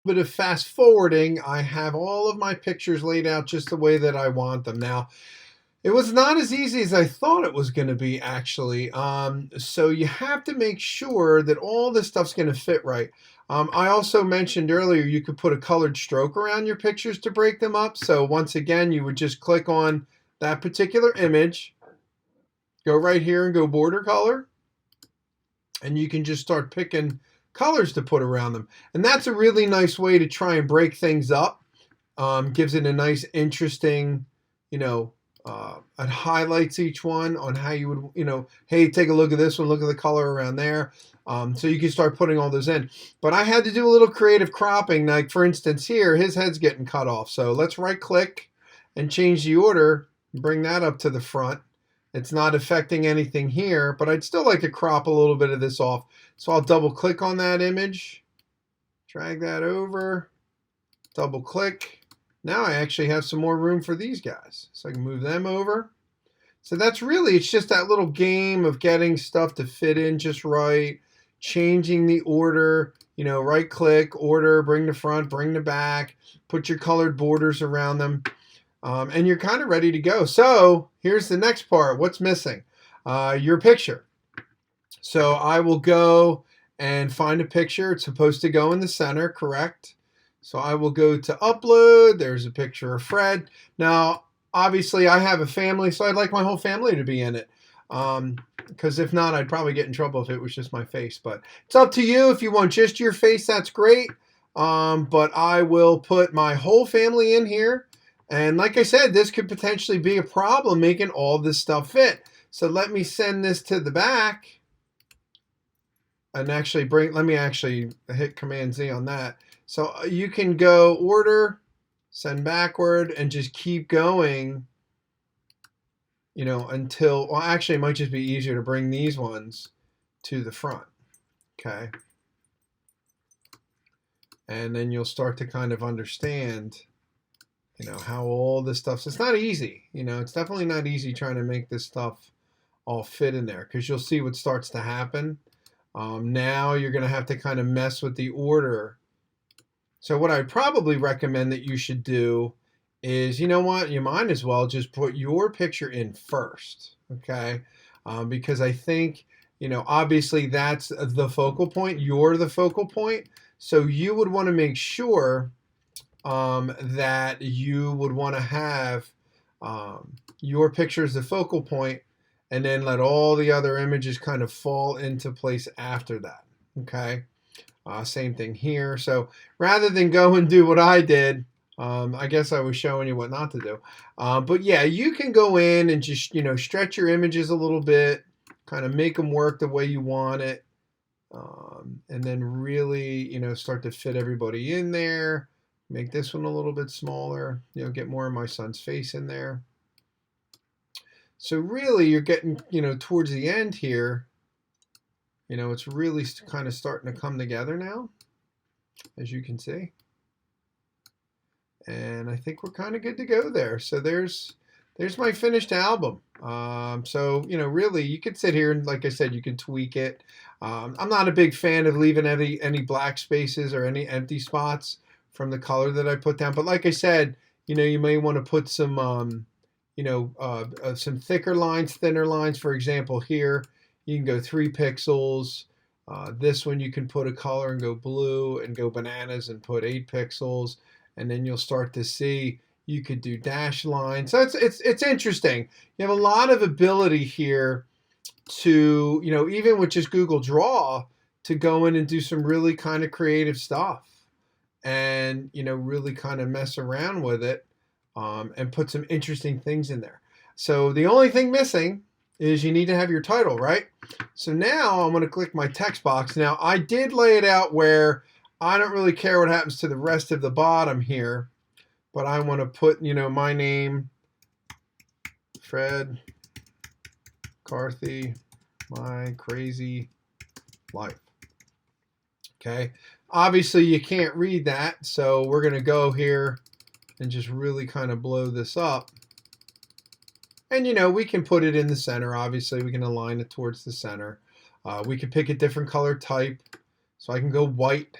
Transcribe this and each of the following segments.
bit of fast forwarding, I have all of my pictures laid out just the way that I want them. Now, it was not as easy as I thought it was going to be, actually. So you have to make sure that all this stuff's going to fit right. I also mentioned earlier you could put a colored stroke around your pictures to break them up. So once again, you would just click on that particular image, go right here and go border color, and you can just start picking colors to put around them. And that's a really nice way to try and break things up. Gives it a nice, interesting, you know, it highlights each one on how you would, hey, take a look at this one, look at the color around there. So you can start putting all those in. But I had to do a little creative cropping. Like, for instance, here, his head's getting cut off. So let's right click and change the order, bring that up to the front. It's not affecting anything here, but I'd still like to crop a little bit of this off. So I'll double click on that image, drag that over, double click. Now I actually have some more room for these guys. So I can move them over. So that's really, it's just that little game of getting stuff to fit in just right, changing the order, right click, order, bring the front, bring the back, put your colored borders around them. And you're kind of ready to go. So here's the next part. What's missing? Your picture. So I will go and find a picture. It's supposed to go in the center, correct? So I will go to upload. There's a picture of Fred. Now, obviously, I have a family, so I'd like my whole family to be in it. Because if not, I'd probably get in trouble if it was just my face. But it's up to you. If you want just your face, that's great. But I will put my whole family in here. And like I said, this could potentially be a problem making all this stuff fit. So let me send this to the back and let me actually hit Command Z on that. So you can go order, send backward, and just keep going, until, well, actually it might just be easier to bring these ones to the front. Okay. And then you'll start to kind of understand how all this stuff, it's not easy, it's definitely not easy trying to make this stuff all fit in there, because you'll see what starts to happen. Now you're going to have to kind of mess with the order. So what I'd probably recommend that you should do is, you might as well just put your picture in first, okay? Because I think, obviously that's the focal point. You're the focal point. So you would want to make sure that you would want to have your picture as the focal point, and then let all the other images kind of fall into place after that. Okay. Same thing here. So rather than go and do what I did, I guess I was showing you what not to do. But yeah, you can go in and just, stretch your images a little bit, kind of make them work the way you want it. And then really, start to fit everybody in there. Make this one a little bit smaller, get more of my son's face in there. So really you're getting, towards the end here, it's really kind of starting to come together now, as you can see. And I think we're kind of good to go there. So there's my finished album. So, really you could sit here and, like I said, you can tweak it. I'm not a big fan of leaving any black spaces or any empty spots from the color that I put down. But like I said, you may want to put some, some thicker lines, thinner lines. For example, here, you can go 3 pixels. This one you can put a color and go blue and go bananas and put 8 pixels. And then you'll start to see you could do dash lines. So it's interesting. You have a lot of ability here to, even with just Google Draw, to go in and do some really kind of creative stuff. And, really kind of mess around with it and put some interesting things in there. So the only thing missing is you need to have your title, right? So now I'm going to click my text box. Now I did lay it out where I don't really care what happens to the rest of the bottom here, but I want to put, my name, Fred Carthy, my crazy life. Okay. Obviously you can't read that, so we're going to go here and just really kind of blow this up. And we can put it in the center. Obviously we can align it towards the center. We could pick a different color type. So I can go white.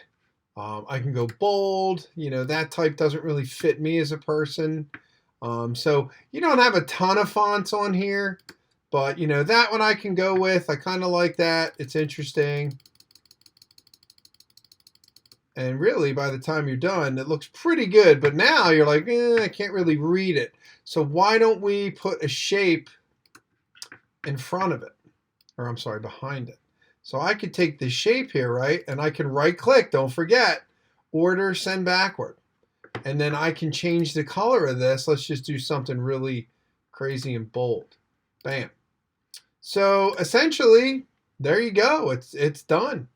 I can go bold. You know, that type doesn't really fit me as a person. So you don't have a ton of fonts on here, but you know, that one I can go with. I kind of like that. It's interesting. And really, by the time you're done, it looks pretty good. But now you're like, I can't really read it. So why don't we put a shape in front of it? Or I'm sorry, behind it. So I could take this shape here, right? And I can right click, don't forget, order, send backward. And then I can change the color of this. Let's just do something really crazy and bold. Bam. So essentially, there you go. It's done.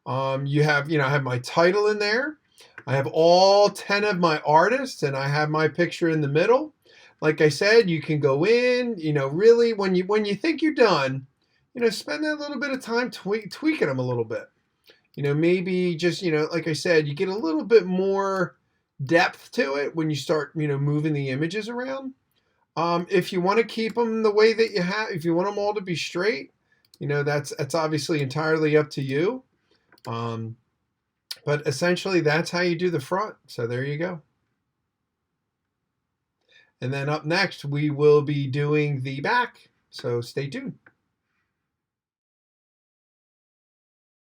You have, I have my title in there. I have all 10 of my artists, and I have my picture in the middle. Like I said, you can go in, really when you think you're done, spend that little bit of time tweaking them a little bit. Maybe just, like I said, you get a little bit more depth to it when you start, moving the images around. If you want to keep them the way that you have, if you want them all to be straight, that's obviously entirely up to you. But essentially, that's how you do the front. So there you go. And then up next, we will be doing the back. So stay tuned.